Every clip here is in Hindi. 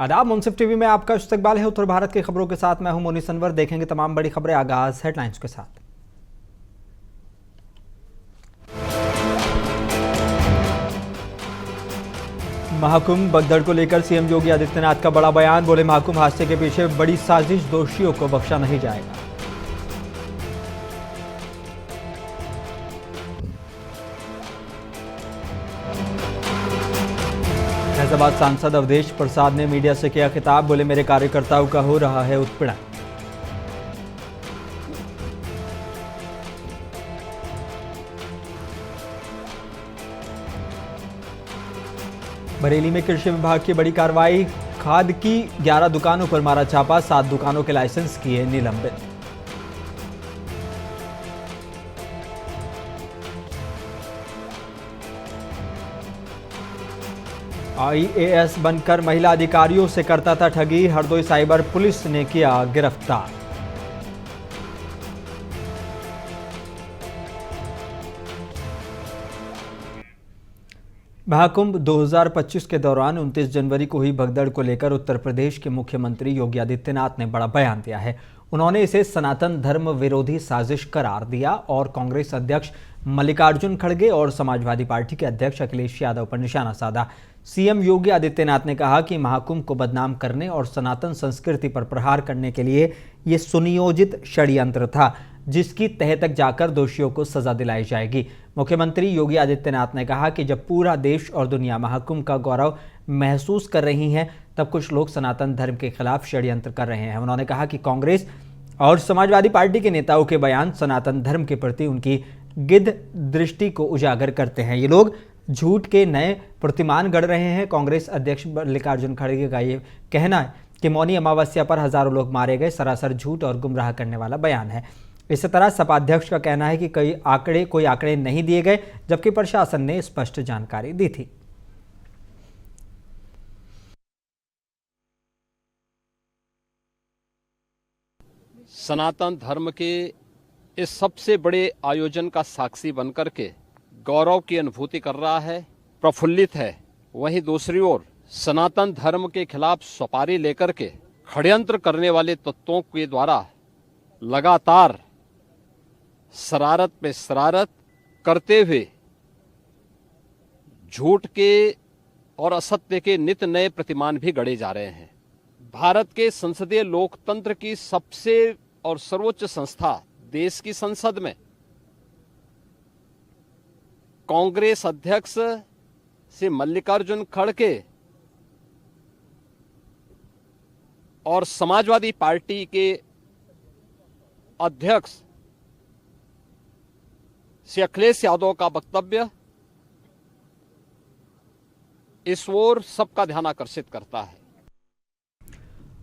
आदाब, मुंसिफ टीवी में आपका इस्तकबाल है। उत्तर भारत की खबरों के साथ मैं हूं मोनी सनवर। देखेंगे तमाम बड़ी खबरें। आगाज हेडलाइंस के साथ। महाकुंभ बगदड़ को लेकर सीएम योगी आदित्यनाथ का बड़ा बयान। बोले, महाकुंभ हादसे के पीछे बड़ी साजिश, दोषियों को बख्शा नहीं जाएगा। फैजाबाद सांसद अवधेश प्रसाद ने मीडिया से किया खिताब। बोले, मेरे कार्यकर्ताओं का हो रहा है उत्पीड़न। बरेली में कृषि विभाग की बड़ी कार्रवाई। खाद की 11 दुकानों पर मारा छापा। 7 दुकानों के लाइसेंस किए निलंबित। आईएएस बनकर महिला अधिकारियों से करता था ठगी। हरदोई साइबर पुलिस ने किया गिरफ्तार। महाकुंभ 2025 के दौरान 29 जनवरी को हुई भगदड़ को लेकर उत्तर प्रदेश के मुख्यमंत्री योगी आदित्यनाथ ने बड़ा बयान दिया है। उन्होंने इसे सनातन धर्म विरोधी साजिश करार दिया और कांग्रेस अध्यक्ष मल्लिकार्जुन खड़गे और समाजवादी पार्टी के अध्यक्ष अखिलेश यादव पर निशाना साधा। सीएम योगी आदित्यनाथ ने कहा कि महाकुंभ को बदनाम करने और सनातन संस्कृति पर प्रहार करने के लिए ये सुनियोजित षड्यंत्र था, जिसकी तह तक जाकर दोषियों को सजा दिलाई जाएगी। मुख्यमंत्री योगी आदित्यनाथ ने कहा कि जब पूरा देश और दुनिया महाकुंभ का गौरव महसूस कर रही हैं, तब कुछ लोग सनातन धर्म के खिलाफ षड्यंत्र कर रहे हैं। उन्होंने कहा कि कांग्रेस और समाजवादी पार्टी के नेताओं के बयान सनातन धर्म के प्रति उनकी गिद्ध दृष्टि को उजागर करते हैं। ये लोग झूठ के नए प्रतिमान गढ़ रहे हैं। कांग्रेस अध्यक्ष मल्लिकार्जुन खड़गे का ये कहना है कि मौनी अमावस्या पर हजारों लोग मारे गए, सरासर झूठ और गुमराह करने वाला बयान है। इसी तरह सपा अध्यक्ष का कहना है कि कोई आंकड़े नहीं दिए गए, जबकि प्रशासन ने स्पष्ट जानकारी दी थी। सनातन धर्म के इस सबसे बड़े आयोजन का साक्षी बनकर के गौरव की अनुभूति कर रहा है, प्रफुल्लित है। वहीं दूसरी ओर सनातन धर्म के खिलाफ सपारी लेकर के षड्यंत्र करने वाले तत्वों के द्वारा लगातार शरारत पे शरारत करते हुए झूठ के और असत्य के नित नए प्रतिमान भी गढ़े जा रहे हैं। भारत के संसदीय लोकतंत्र की सबसे और सर्वोच्च संस्था देश की संसद में कांग्रेस अध्यक्ष से मल्लिकार्जुन खड़गे और समाजवादी पार्टी के अध्यक्ष श्री अखिलेश यादव का वक्तव्य इस ओर सबका ध्यान आकर्षित करता है।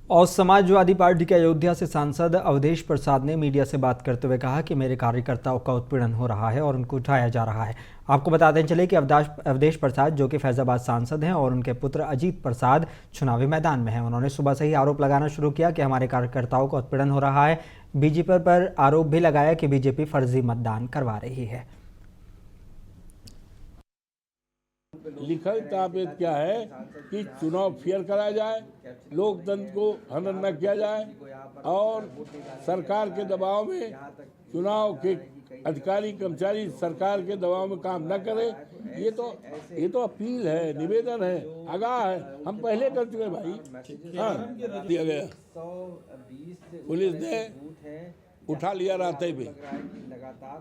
और समाजवादी पार्टी के अयोध्या से सांसद अवधेश प्रसाद ने मीडिया से बात करते हुए कहा कि मेरे कार्यकर्ताओं का उत्पीड़न हो रहा है और उनको उठाया जा रहा है। आपको बताते चले कि अवधेश प्रसाद जो कि फैजाबाद सांसद हैं और उनके पुत्र अजीत प्रसाद चुनावी मैदान में हैं। उन्होंने सुबह से ही आरोप लगाना शुरू किया कि हमारे कार्यकर्ताओं का उत्पीड़न हो रहा है। बीजेपी पर आरोप भी लगाया कि बीजेपी फर्जी मतदान करवा रही है। लिखल ताबेत क्या है कि चुनाव फेयर कराया जाए, लोकतंत्र को हनन न किया जाए और सरकार के दबाव में चुनाव के अधिकारी कर्मचारी सरकार के दबाव में काम न करे। ये तो अपील है, निवेदन है, आगाह है। हम पहले कर चुके भाई। हाँ, दिया गया। पुलिस ने उठा लिया, रास्ते पे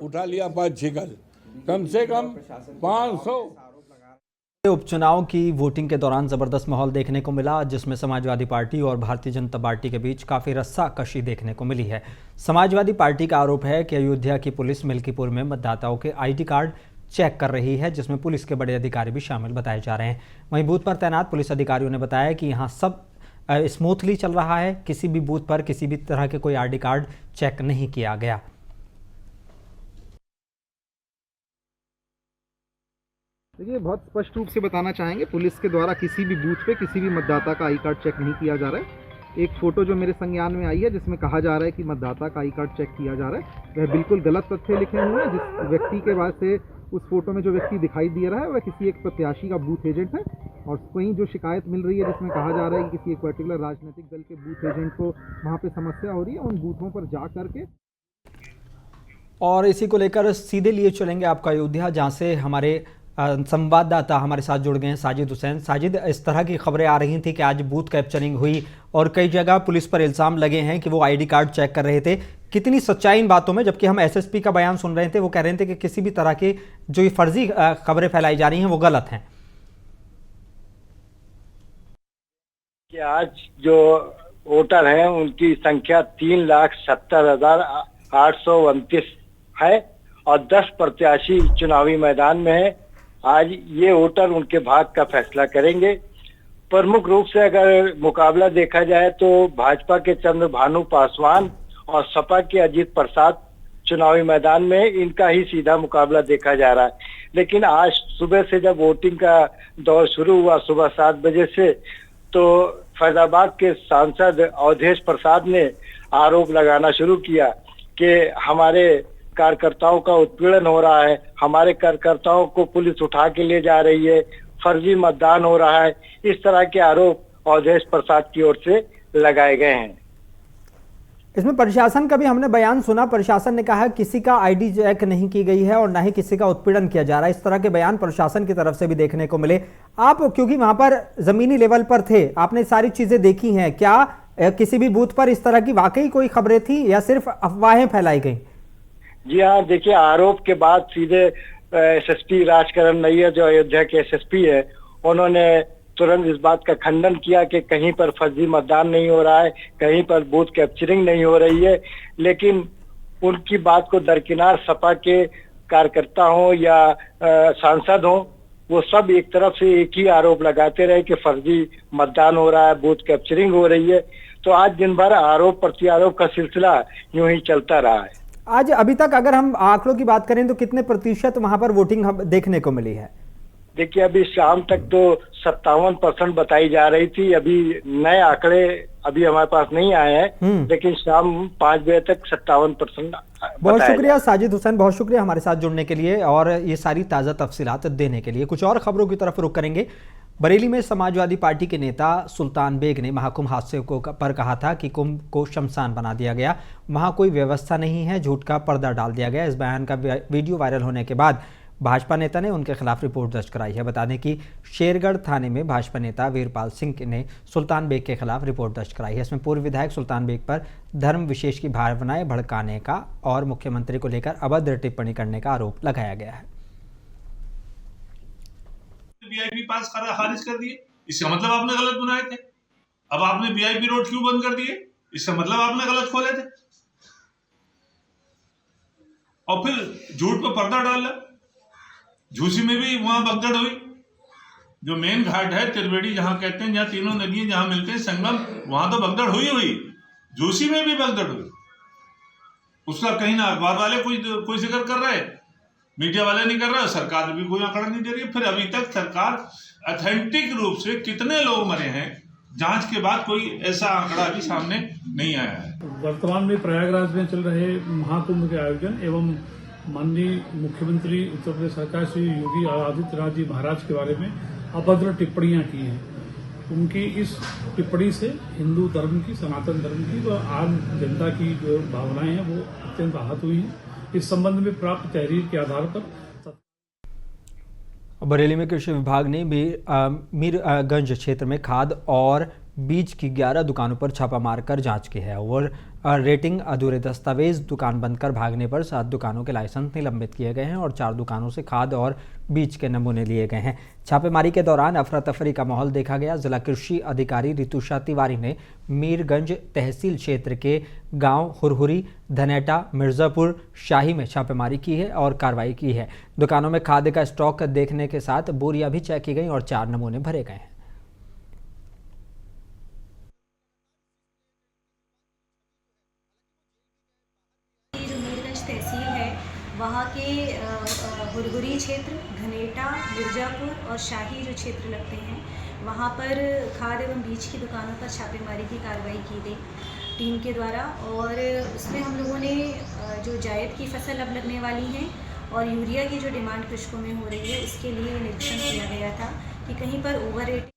उठा लिया 5-6 कम से कम 500। उपचुनाव की वोटिंग के दौरान जबरदस्त माहौल देखने को मिला, जिसमें समाजवादी पार्टी और भारतीय जनता पार्टी के बीच काफी रस्साकशी देखने को मिली है। समाजवादी पार्टी का आरोप है कि अयोध्या की पुलिस मिल्कीपुर में मतदाताओं के आईडी कार्ड चेक कर रही है, जिसमें पुलिस के बड़े अधिकारी भी शामिल बताए जा रहे हैं। वहीं बूथ पर तैनात पुलिस अधिकारियों ने बताया कि यहां सब स्मूथली चल रहा है। किसी भी बूथ पर किसी भी तरह के कोई आईडी कार्ड चेक नहीं किया गया। देखिए, बहुत स्पष्ट रूप से बताना चाहेंगे, पुलिस के द्वारा किसी भी बूथ पे किसी भी मतदाता का आई कार्ड चेक नहीं किया जा रहा है। एक फ़ोटो जो मेरे संज्ञान में आई है जिसमें कहा जा रहा है कि मतदाता का आई कार्ड चेक किया जा रहा है, वह बिल्कुल गलत तथ्य लिखे हुए हैं। जिस व्यक्ति के बाद से उस फोटो में जो व्यक्ति दिखाई दे रहा है वह किसी एक प्रत्याशी का बूथ एजेंट है और वहीं जो शिकायत मिल रही है जिसमें कहा जा रहा है कि किसी एक पर्टिकुलर राजनीतिक दल के बूथ एजेंट को वहाँ पे समस्या हो रही है, उन बूथों पर जा करके। और इसी को लेकर सीधे लिए चलेंगे आपका अयोध्या, जहाँ से हमारे संवाददाता हमारे साथ जुड़ गए हैं साजिद हुसैन। साजिद, इस तरह की खबरें आ रही थी कि आज बूथ कैप्चरिंग हुई और कई जगह पुलिस पर इल्जाम लगे हैं कि वो आईडी कार्ड चेक कर रहे थे। कितनी सच्चाई इन बातों में, जबकि हम एसएसपी का बयान सुन रहे थे, वो कह रहे थे कि किसी भी तरह की जो ये फर्जी खबरें फैलाई जा रही हैं वो गलत हैं। कि आज जो वोटर हैं उनकी संख्या 3,70,829 है और 10 प्रत्याशी चुनावी मैदान में है। आज ये वोटर उनके भाग्य का फैसला करेंगे। प्रमुख रूप से अगर मुकाबला देखा जाए तो भाजपा के चंद्रभानु पासवान और सपा के अजीत प्रसाद चुनावी मैदान में इनका ही सीधा मुकाबला देखा जा रहा है। लेकिन आज सुबह से जब वोटिंग का दौर शुरू हुआ सुबह 7 बजे से, तो फैजाबाद के सांसद अवधेश प्रसाद ने आरोप लगाना शुरू किया कि हमारे कार्यकर्ताओं का उत्पीड़न हो रहा है, हमारे कार्यकर्ताओं को पुलिस उठा के ले जा रही है, फर्जी मतदान हो रहा है। इस तरह के आरोप अवधेश प्रसाद की ओर से लगाए गए हैं। इसमें प्रशासन का भी हमने बयान सुना, प्रशासन ने कहा किसी का आईडी चेक नहीं की गई है और ना ही किसी का उत्पीड़न किया जा रहा है। इस तरह के बयान प्रशासन की तरफ से भी देखने को मिले। आप क्योंकि वहां पर जमीनी लेवल पर थे, आपने सारी चीजें देखी हैं, क्या किसी भी बूथ पर इस तरह की वाकई कोई खबरें थी या सिर्फ अफवाहें फैलाई गई? जी हाँ, देखिए, आरोप के बाद सीधे एसएसपी राजकरण नैयर जो अयोध्या के एसएसपी है, उन्होंने तुरंत इस बात का खंडन किया कि कहीं पर फर्जी मतदान नहीं हो रहा है, कहीं पर बूथ कैप्चरिंग नहीं हो रही है। लेकिन उनकी बात को दरकिनार सपा के कार्यकर्ता हो या सांसद हो, वो सब एक तरफ से एक ही आरोप लगाते रहे कि फर्जी मतदान हो रहा है, बूथ कैप्चरिंग हो रही है। तो आज दिन भर आरोप प्रत्यारोप का सिलसिला यूं ही चलता रहा है। आज अभी तक अगर हम आंकड़ों की बात करें तो कितने प्रतिशत वहां पर वोटिंग देखने को मिली है? देखिए, अभी शाम तक तो 57% बताई जा रही थी। अभी नए आंकड़े अभी हमारे पास नहीं आए हैं, लेकिन शाम 5 बजे तक 57%। बहुत शुक्रिया साजिद हुसैन, बहुत शुक्रिया हमारे साथ जुड़ने के लिए और ये सारी ताज़ा तफसीलात देने के लिए। कुछ और खबरों की तरफ रुख करेंगे। बरेली में समाजवादी पार्टी के नेता सुल्तान बेग ने महाकुंभ हादसे पर कहा था कि कुंभ को शमशान बना दिया गया, वहां कोई व्यवस्था नहीं है, झूठ का पर्दा डाल दिया गया। इस बयान का वीडियो वायरल होने के बाद भाजपा नेता ने उनके खिलाफ रिपोर्ट दर्ज कराई है। बता दें कि शेरगढ़ थाने में भाजपा नेता वीरपाल सिंह ने सुल्तान बेग के खिलाफ रिपोर्ट दर्ज कराई है। इसमें पूर्व विधायक सुल्तान बेग पर धर्म विशेष की भावनाएं भड़काने का और मुख्यमंत्री को लेकर अभद्र टिप्पणी करने का आरोप लगाया गया है। वीआईपी पास खारिज कर दिए, इसका मतलब आपने गलत बनाए थे। अब आपने वीआईपी रोड क्यों बंद कर दिए? इसका मतलब आपने गलत खोले थे और फिर झूठ पे पर्दा डाला। झूसी में भी वहां भगदड़ हुई। जो मेन घाट है त्रिवेणी, जहां कहते हैं जहां तीनों नदियां जहां मिलते हैं संगम, वहां तो भगदड़ हुई। झूसी में भी भगदड़ हुई। उसका कहीं ना अखबार वाले कोई जिक्र कर रहे, मीडिया वाले नहीं कर रहे, सरकार भी कोई आंकड़ा नहीं दे रही। फिर अभी तक सरकार ऑथेंटिक रूप से कितने लोग मरे हैं, जांच के बाद कोई ऐसा आंकड़ा अभी सामने नहीं आया है। वर्तमान में प्रयागराज में चल रहे महाकुंभ के आयोजन एवं माननीय मुख्यमंत्री उत्तर प्रदेश सरकार श्री योगी आदित्यनाथ जी महाराज के बारे में अभद्र टिप्पणियां की हैं। उनकी इस टिप्पणी से हिंदू धर्म की, सनातन धर्म की व आम जनता की जो भावनाएं हैं वो अत्यंत आहत हुई हैं। इस संबंध में प्राप्त तहरीर के आधार पर बरेली में कृषि विभाग ने मीरगंज क्षेत्र में खाद और बीज की 11 दुकानों पर छापा मारकर जांच की है और रेटिंग अधूरे दस्तावेज दुकान बंद कर भागने पर 7 दुकानों के लाइसेंस निलंबित किए गए हैं और 4 दुकानों से खाद और बीज के नमूने लिए गए हैं। छापेमारी के दौरान अफरा तफरी का माहौल देखा गया। जिला कृषि अधिकारी ऋतुषा तिवारी ने मीरगंज तहसील क्षेत्र के गांव हुरहुरी, धनेटा, मिर्जापुर, शाही में छापेमारी की है और कार्रवाई की है। दुकानों में खाद का स्टॉक देखने के साथ बोरियां भी चेक की गई और 4 नमूने भरे गए हैं। तहसील है, वहाँ के हुरहुरी क्षेत्र, घनेटा, मिर्जापुर और शाही जो क्षेत्र लगते हैं, वहाँ पर खाद एवं बीज की दुकानों पर छापेमारी की कार्रवाई की गई टीम के द्वारा। और उसमें हम लोगों ने जो जायद की फसल अब लगने वाली है और यूरिया की जो डिमांड कृषकों में हो रही है, उसके लिए निरीक्षण किया गया था कि कहीं पर ओवर रेटिंग।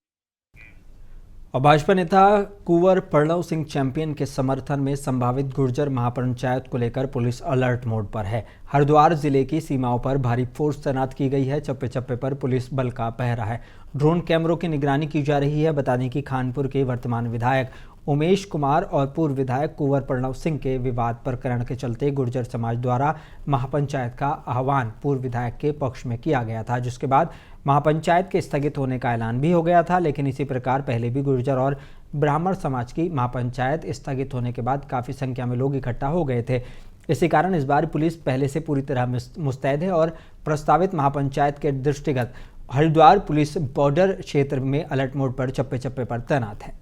और भाजपा नेता कुंवर प्रणव सिंह चैंपियन के समर्थन में संभावित गुर्जर महापंचायत को लेकर पुलिस अलर्ट मोड पर है। हरिद्वार जिले की सीमाओं पर भारी फोर्स तैनात की गई है। चप्पे चप्पे पर पुलिस बल का पहरा है। ड्रोन कैमरों की निगरानी की जा रही है। बता दें कि खानपुर के वर्तमान विधायक उमेश कुमार और पूर्व विधायक कुंवर प्रणव सिंह के विवाद प्रकरण के चलते गुर्जर समाज द्वारा महापंचायत का आह्वान पूर्व विधायक के पक्ष में किया गया था, जिसके बाद महापंचायत के स्थगित होने का ऐलान भी हो गया था। लेकिन इसी प्रकार पहले भी गुर्जर और ब्राह्मण समाज की महापंचायत स्थगित होने के बाद काफ़ी संख्या में लोग इकट्ठा हो गए थे। इसी कारण इस बार पुलिस पहले से पूरी तरह मुस्तैद है और प्रस्तावित महापंचायत के दृष्टिगत हरिद्वार पुलिस बॉर्डर क्षेत्र में अलर्ट मोड पर चप्पे चप्पे पर तैनात है।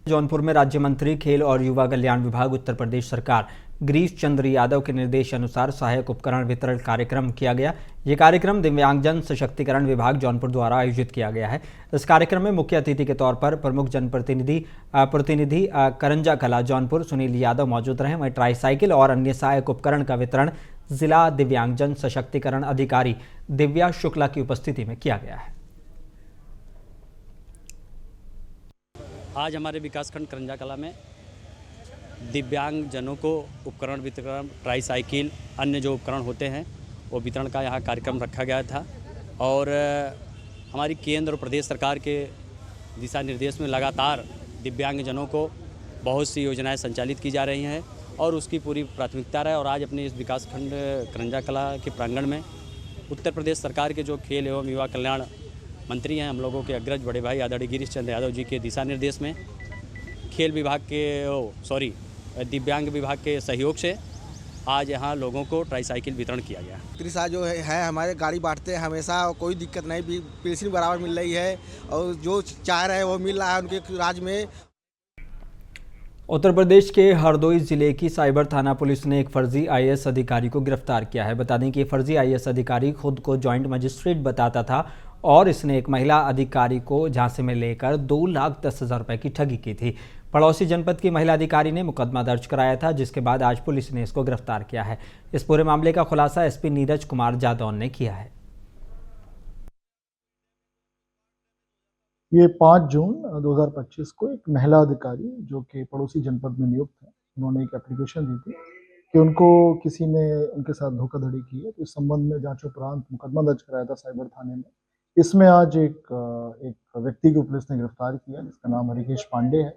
जौनपुर में राज्य मंत्री खेल और युवा कल्याण विभाग उत्तर प्रदेश सरकार गिरीश चंद्र यादव के निर्देश अनुसार सहायक उपकरण वितरण कार्यक्रम किया गया। ये कार्यक्रम दिव्यांगजन सशक्तिकरण विभाग जौनपुर द्वारा आयोजित किया गया है। इस कार्यक्रम में मुख्य अतिथि के तौर पर प्रमुख जनप्रतिनिधि करंजा कला जौनपुर सुनील यादव मौजूद रहे। वहीं ट्राईसाइकिल और अन्य सहायक उपकरण का वितरण जिला दिव्यांगजन सशक्तिकरण अधिकारी दिव्या शुक्ला की उपस्थिति में किया गया है। आज हमारे विकासखंड करंजा कला में दिव्यांगजनों को उपकरण वितरण, ट्राईसाइकिल, अन्य जो उपकरण होते हैं वो वितरण का यहाँ कार्यक्रम रखा गया था। और हमारी केंद्र और प्रदेश सरकार के दिशा निर्देश में लगातार दिव्यांगजनों को बहुत सी योजनाएं संचालित की जा रही हैं और उसकी पूरी प्राथमिकता रहे। और आज अपने इस विकासखंड करंजा कला के प्रांगण में उत्तर प्रदेश सरकार के जो खेल एवं युवा कल्याण मंत्री हैं, हम लोगों के अग्रज बड़े भाई आदरणीय गिरीश चंद्र यादव जी के दिशा निर्देश में खेल विभाग के दिव्यांग विभाग के सहयोग से आज यहाँ लोगों को ट्राईसाइकिल वितरण किया गया। त्रिशा जो है हमारे गाड़ी बांटते हैं हमेशा, कोई दिक्कत नहीं, पेंशन बराबर मिल रही है और जो चाह रहे हैं वो मिल रहा है उनके राज्य में। उत्तर प्रदेश के हरदोई जिले की साइबर थाना पुलिस ने एक फर्जी आईएएस अधिकारी को गिरफ्तार किया है। बता दें कि फर्जी आईएएस अधिकारी खुद को जॉइंट मजिस्ट्रेट बताता था और इसने एक महिला अधिकारी को झांसे में लेकर 2,10,000 रुपए की ठगी की थी। पड़ोसी जनपद की महिला अधिकारी ने मुकदमा दर्ज कराया था, जिसके बाद आज पुलिस ने इसको गिरफ्तार किया है। इस पूरे मामले का खुलासा एसपी नीरज कुमार जादौन ने किया है। ये 5 जून 2025 को एक महिला अधिकारी जो कि पड़ोसी जनपद में नियुक्त है, उन्होंने एक एप्लीकेशन दी थी कि उनको किसी ने उनके साथ धोखाधड़ी की है। तो इस संबंध में जांच उपरांत मुकदमा दर्ज कराया था साइबर थाने में। इसमें आज एक व्यक्ति को पुलिस ने गिरफ्तार किया जिसका नाम हरिकेश पांडे है।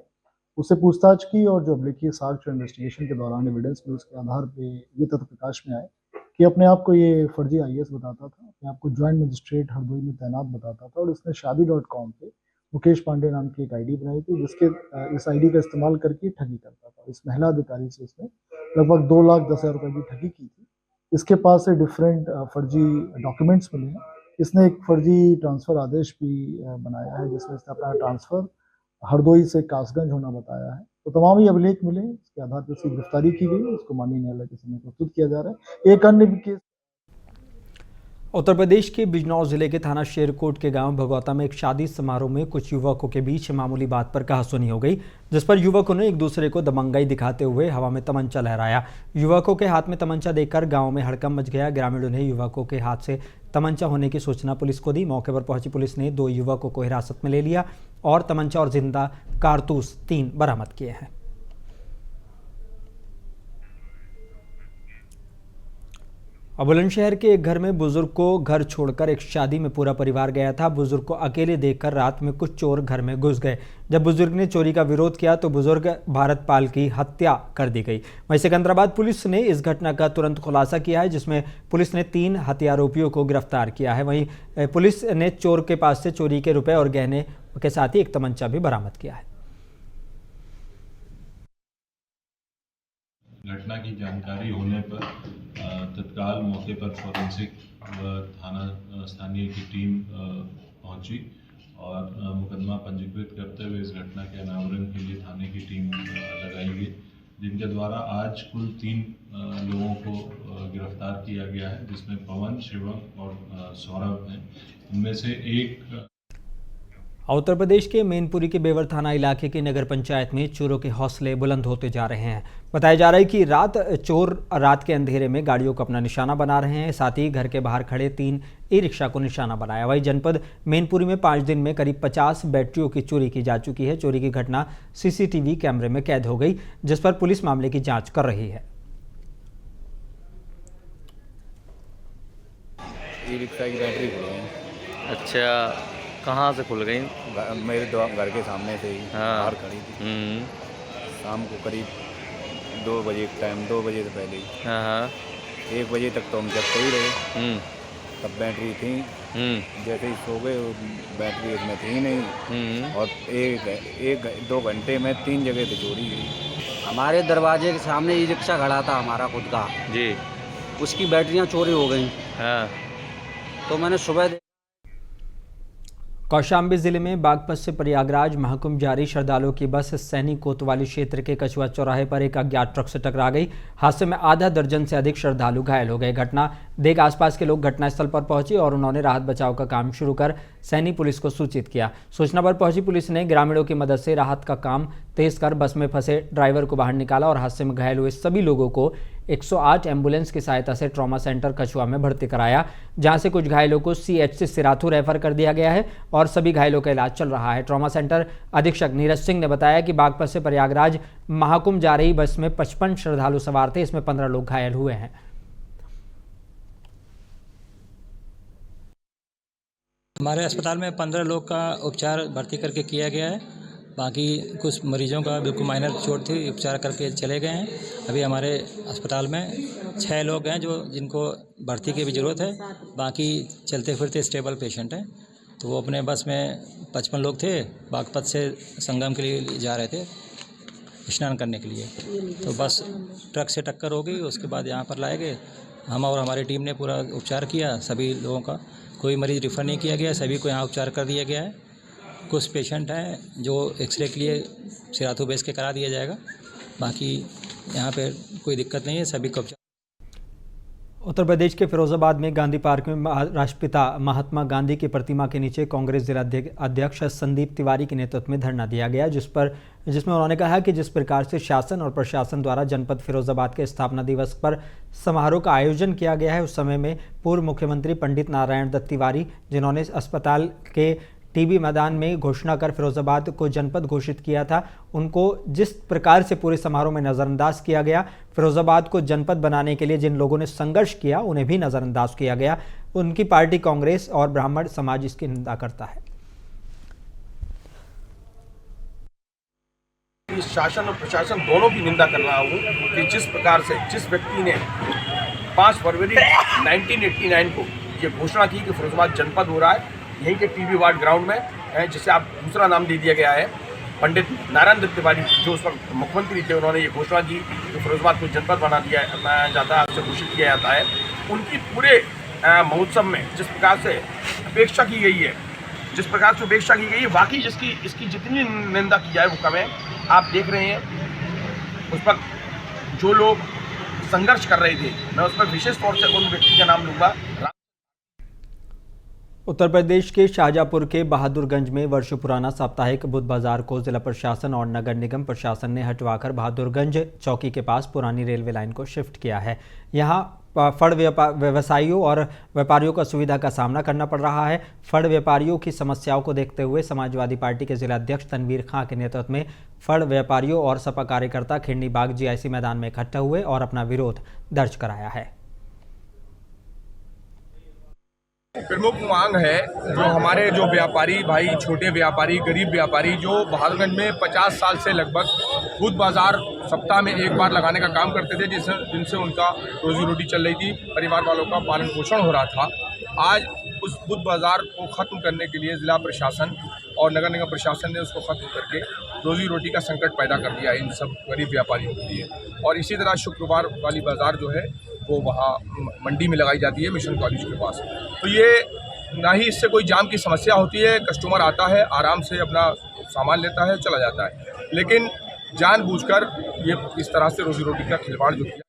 उससे पूछताछ की और जो अब्लिकी सार्च इन्वेस्टिगेशन के दौरान एविडेंस में उसके आधार पे ये तथ्य प्रकाश में आए कि अपने आप को ये फर्जी आईएएस बताता था, अपने आप को ज्वाइंट मजिस्ट्रेट हरदोई में तैनात बताता था और इसने शादी.com पे मुकेश पांडे नाम की एक आईडी बनाई थी, जिसके इस आईडी का इस्तेमाल करके ठगी करता था। इस महिला अधिकारी से इसने लगभग 2,10,000 रुपए की ठगी की थी। इसके पास से डिफरेंट फर्जी डॉक्यूमेंट्स मिले हैं। इसने एक फर्जी ट्रांसफ़र आदेश भी बनाया है जिसमें इसने अपना ट्रांसफ़र हरदोई से कासगंज होना बताया है। तो तमाम ये अभिलेख मिले, इसके आधार पर इसकी गिरफ्तारी की गई। इसको माननीय न्यायालय के सामने प्रस्तुत किया जा रहा है। एक अन्य केस उत्तर प्रदेश के बिजनौर जिले के थाना शेरकोट के गांव भगौता में एक शादी समारोह में कुछ युवकों के बीच मामूली बात पर कहासुनी हो गई, जिस पर युवकों ने एक दूसरे को दबंगाई दिखाते हुए हवा में तमंचा लहराया। युवकों के हाथ में तमंचा देखकर गांव में हड़कंप मच गया। ग्रामीणों ने युवकों के हाथ से तमंचा होने की सूचना पुलिस को दी। मौके पर पहुंची पुलिस ने 2 युवकों को हिरासत में ले लिया और तमंचा और जिंदा कारतूस 3 बरामद किए हैं। अब बुलंदशहर के एक घर में बुजुर्ग को घर छोड़कर एक शादी में पूरा परिवार गया था। बुजुर्ग को अकेले देखकर रात में कुछ चोर घर में घुस गए। जब बुजुर्ग ने चोरी का विरोध किया तो बुजुर्ग भारतपाल की हत्या कर दी गई। वहीं सिकंदराबाद पुलिस ने इस घटना का तुरंत खुलासा किया है, जिसमें पुलिस ने 3 हत्यारोपियों को गिरफ्तार किया है। वहीं पुलिस ने चोर के पास से चोरी के रुपए और गहने के साथ ही एक तमंचा भी बरामद किया है। घटना की जानकारी होने पर तत्काल मौके पर फोरेंसिक व थाना स्थानीय की टीम पहुंची और मुकदमा पंजीकृत करते हुए इस घटना के अनावरण के लिए थाने की टीम लगाई गई, जिनके द्वारा आज कुल 3 लोगों को गिरफ्तार किया गया है, जिसमें पवन, शिवम और सौरभ हैं। इनमें से एक उत्तर प्रदेश के मैनपुरी के बेवर थाना इलाके की नगर पंचायत में चोरों के हौसले बुलंद होते जा रहे हैं। बताया जा रहा है कि चोर रात के अंधेरे में गाड़ियों को अपना निशाना बना रहे हैं। साथ ही घर के बाहर खड़े 3 ई-रिक्शा को निशाना बनाया। वहीं जनपद मैनपुरी में 5 दिन में करीब 50 बैटरियों की चोरी की जा चुकी है। चोरी की घटना सीसीटीवी कैमरे में कैद हो गई, जिस पर पुलिस मामले की जाँच कर रही है। ई-रिक्शा की बैटरी खुल गई। अच्छा, कहाँ से खुल गई? मेरे घर के सामने से ही बाहर खड़ी थी। शाम को करीब 2 बजे टाइम, 2 बजे से पहले ही 1 बजे तक तो हम जगते ही रहे। तब बैटरी थी, जैसे ही सो गए बैटरी उसमें थी नहीं, और 1-2 घंटे में 3 जगह पे चोरी हुई। हमारे दरवाजे के सामने ई रिक्शा खड़ा था हमारा खुद का जी, उसकी बैटरियां चोरी हो गई। तो मैंने सुबह कौशाम्बी जिले में बागपत से प्रयागराज महाकुंभ जारी श्रद्धालुओं की बस सैनी कोतवाली क्षेत्र के कछुआ चौराहे पर एक अज्ञात ट्रक से टकरा गई। हादसे में आधा दर्जन से अधिक श्रद्धालु घायल हो गए। घटना देख आसपास के लोग घटनास्थल पर पहुंचे और उन्होंने राहत बचाव का काम शुरू कर सैनी पुलिस को सूचित किया। सूचना पर पहुंची पुलिस ने ग्रामीणों की मदद से राहत का काम तेज कर बस में फंसे ड्राइवर को बाहर निकाला और हादसे में घायल हुए सभी लोगों को 108 एम्बुलेंस की सहायता से ट्रॉमा सेंटर कछुआ में भर्ती कराया, जहां से कुछ घायलों को CHC सिराथू रेफर कर दिया गया है और सभी घायलों का इलाज चल रहा है। ट्रॉमा सेंटर अधीक्षक नीरज सिंह ने बताया कि बागपत से प्रयागराज महाकुंभ जा रही बस में 55 श्रद्धालु सवार थे। इसमें 15 लोग घायल हुए हैं। हमारे अस्पताल में 15 लोग का उपचार भर्ती करके किया गया है। बाकी कुछ मरीजों का बिल्कुल माइनर चोट थी, उपचार करके चले गए हैं। अभी हमारे अस्पताल में 6 लोग हैं जिनको भर्ती की भी ज़रूरत है। बाकी चलते फिरते स्टेबल पेशेंट हैं। तो वो अपने बस में 55 लोग थे, बागपत से संगम के लिए जा रहे थे स्नान करने के लिए। तो बस ट्रक से टक्कर हो गई, उसके बाद यहाँ पर लाए गए। हम और हमारी टीम ने पूरा उपचार किया सभी लोगों का। कोई मरीज़ रिफ़र नहीं किया गया, सभी को यहाँ उपचार कर दिया गया है। कुछ पेशेंट हैं जो एक्सरे के लिए सिराथू बेस के करा दिया जाएगा। बाकी यहाँ पे कोई दिक्कत नहीं है, सभी को उपचार। उत्तर प्रदेश के फिरोजाबाद में गांधी पार्क में राष्ट्रपिता महात्मा गांधी की प्रतिमा के नीचे कांग्रेस जिला अध्यक्ष संदीप तिवारी के नेतृत्व में धरना दिया गया, जिसमें उन्होंने कहा कि जिस प्रकार से शासन और प्रशासन द्वारा जनपद फिरोजाबाद के स्थापना दिवस पर समारोह का आयोजन किया गया है, उस समय में पूर्व मुख्यमंत्री पंडित नारायण दत्त तिवारी, जिन्होंने अस्पताल के टीबी मैदान में घोषणा कर फिरोजाबाद को जनपद घोषित किया था, उनको जिस प्रकार से पूरे समारोह में नज़रअंदाज किया गया। फिरोजाबाद को जनपद बनाने के लिए जिन लोगों ने संघर्ष किया उन्हें भी नज़रअंदाज किया गया। उनकी पार्टी कांग्रेस और ब्राह्मण समाज इसकी निंदा करता है। शासन और प्रशासन दोनों की निंदा कर रहा हूँ कि जिस प्रकार से जिस व्यक्ति ने 5 फरवरी 1989 को ये घोषणा की कि फिरोजाबाद जनपद हो रहा है, यहीं के टीबी वार्ड ग्राउंड में, जिसे आप दूसरा नाम दे दिया गया है, पंडित नारायण दत्त तिवारी जो उस वक्त मुख्यमंत्री थे, उन्होंने ये घोषणा की कि फिरोजाबाद को जनपद बनाया जाता है, उससे घोषित किया जाता है। उनकी पूरे महोत्सव में जिस प्रकार से अपेक्षा की गई है, वाकई इसकी जितनी निंदा की जाए वो कम है। आप देख रहे हैं उस वक्त जो लोग संघर्ष कर रहे थे, मैं उस पर विशेष तौर से उन व्यक्ति का नाम लूँगा। उत्तर प्रदेश के शाहजहाँपुर के बहादुरगंज में वर्षों पुराना साप्ताहिक बुध बाजार को जिला प्रशासन और नगर निगम प्रशासन ने हटवाकर बहादुरगंज चौकी के पास पुरानी रेलवे लाइन को शिफ्ट किया है। यहाँ फड़ व्यवसायियों और व्यापारियों को असुविधा का सामना करना पड़ रहा है। फड़ व्यापारियों की समस्याओं को देखते हुए समाजवादी पार्टी के जिला अध्यक्ष तनवीर खां के नेतृत्व में फड़ व्यापारियों और सपा कार्यकर्ता खिंडी बाग GIC मैदान में इकट्ठा हुए और अपना विरोध दर्ज कराया है। प्रमुख मांग है जो हमारे जो व्यापारी भाई, छोटे व्यापारी, गरीब व्यापारी जो बहादुरगंज में 50 साल से लगभग बुध बाजार सप्ताह में एक बार लगाने का काम करते थे, जिनसे उनका रोजी रोटी चल रही थी, परिवार वालों का पालन पोषण हो रहा था। आज उस बुध बाजार को ख़त्म करने के लिए जिला प्रशासन और नगर निगम प्रशासन ने उसको ख़त्म करके रोजी रोटी का संकट पैदा कर दिया इन सब गरीब व्यापारियों के लिए। और इसी तरह शुक्रवार वाली बाज़ार जो है वो वहाँ मंडी में लगाई जाती है, मिशन कॉलेज के पास। तो ये ना ही इससे कोई जाम की समस्या होती है, कस्टमर आता है, आराम से अपना सामान लेता है, चला जाता है। लेकिन जानबूझकर ये इस तरह से रोजी रोटी का खिलवाड़ जो किया।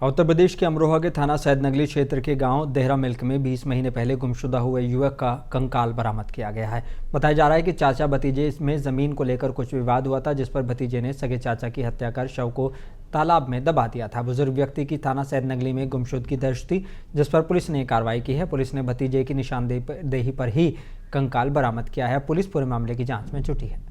उत्तर प्रदेश के अमरोहा के थाना सैदनगली क्षेत्र के गांव देहरा मिल्क में 20 महीने पहले गुमशुदा हुए युवक का कंकाल बरामद किया गया है। बताया जा रहा है कि चाचा भतीजे में जमीन को लेकर कुछ विवाद हुआ था, जिस पर भतीजे ने सगे चाचा की हत्या कर शव को तालाब में दबा दिया था। बुजुर्ग व्यक्ति की थाना सैदनगली में गुमशुदगी दर्ज थी, जिस पर पुलिस ने कार्रवाई की है। पुलिस ने भतीजे की निशानदेही पर ही कंकाल बरामद किया है। पुलिस पूरे मामले की जाँच में जुटी है।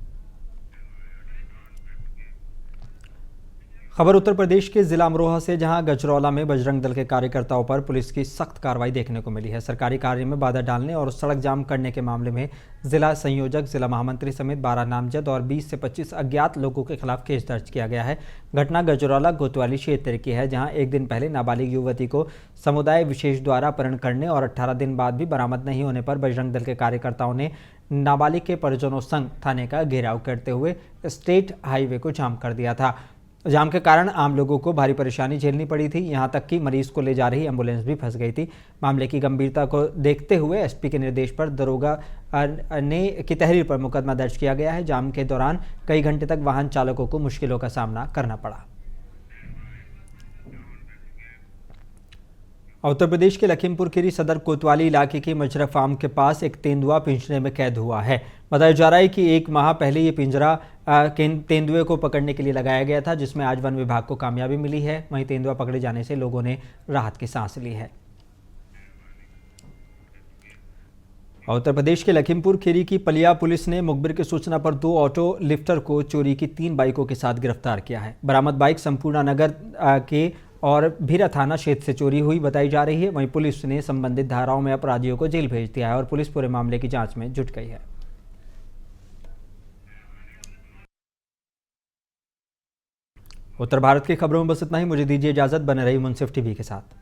खबर उत्तर प्रदेश के जिला अमरोहा से, जहां गजरौला में बजरंग दल के कार्यकर्ताओं पर पुलिस की सख्त कार्रवाई देखने को मिली है। सरकारी कार्य में बाधा डालने और सड़क जाम करने के मामले में जिला संयोजक, जिला महामंत्री समेत 12 नामजद और 20 से 25 अज्ञात लोगों के खिलाफ केस दर्ज किया गया है। घटना गजरौला कोतवाली क्षेत्र की है, जहां एक दिन पहले नाबालिग युवती को समुदाय विशेष द्वारा अपहरण करने और 18 दिन बाद भी बरामद नहीं होने पर बजरंग दल के कार्यकर्ताओं ने नाबालिग के परिजनों संग थाने का घेराव करते हुए स्टेट हाईवे को जाम कर दिया था। जाम के कारण आम लोगों को भारी परेशानी झेलनी पड़ी थी। यहां तक कि मरीज को ले जा रही एम्बुलेंस भी फंस गई थी। मामले की गंभीरता को देखते हुए एसपी के निर्देश पर दरोगा की तहरीर पर मुकदमा दर्ज किया गया है। जाम के दौरान कई घंटे तक वाहन चालकों को मुश्किलों का सामना करना पड़ा। उत्तर प्रदेश के लखीमपुर खीरी सदर कोतवाली इलाके के मजरा फार्म के पास एक तेंदुआ पिंजरे में कैद हुआ है। बताया जा रहा है कि 1 माह पहले ये पिंजरा तेंदुए को पकड़ने के लिए लगाया गया था, जिसमें आज वन विभाग को कामयाबी मिली है। वहीं तेंदुआ पकड़े जाने से लोगों ने राहत की सांस ली है। उत्तर प्रदेश के लखीमपुर खीरी की पलिया पुलिस ने मुखबिर की सूचना पर 2 ऑटो लिफ्टर को चोरी की 3 बाइकों के साथ गिरफ्तार किया है। बरामद बाइक संपूर्ण नगर के और भीरा थाना क्षेत्र से चोरी हुई बताई जा रही है। वहीं पुलिस ने संबंधित धाराओं में अपराधियों को जेल भेज दिया है और पुलिस पूरे मामले की जांच में जुट गई है। उत्तर भारत की खबरों में बस इतना ही। मुझे दीजिए इजाजत। बने रही मुंसिफ टीवी के साथ।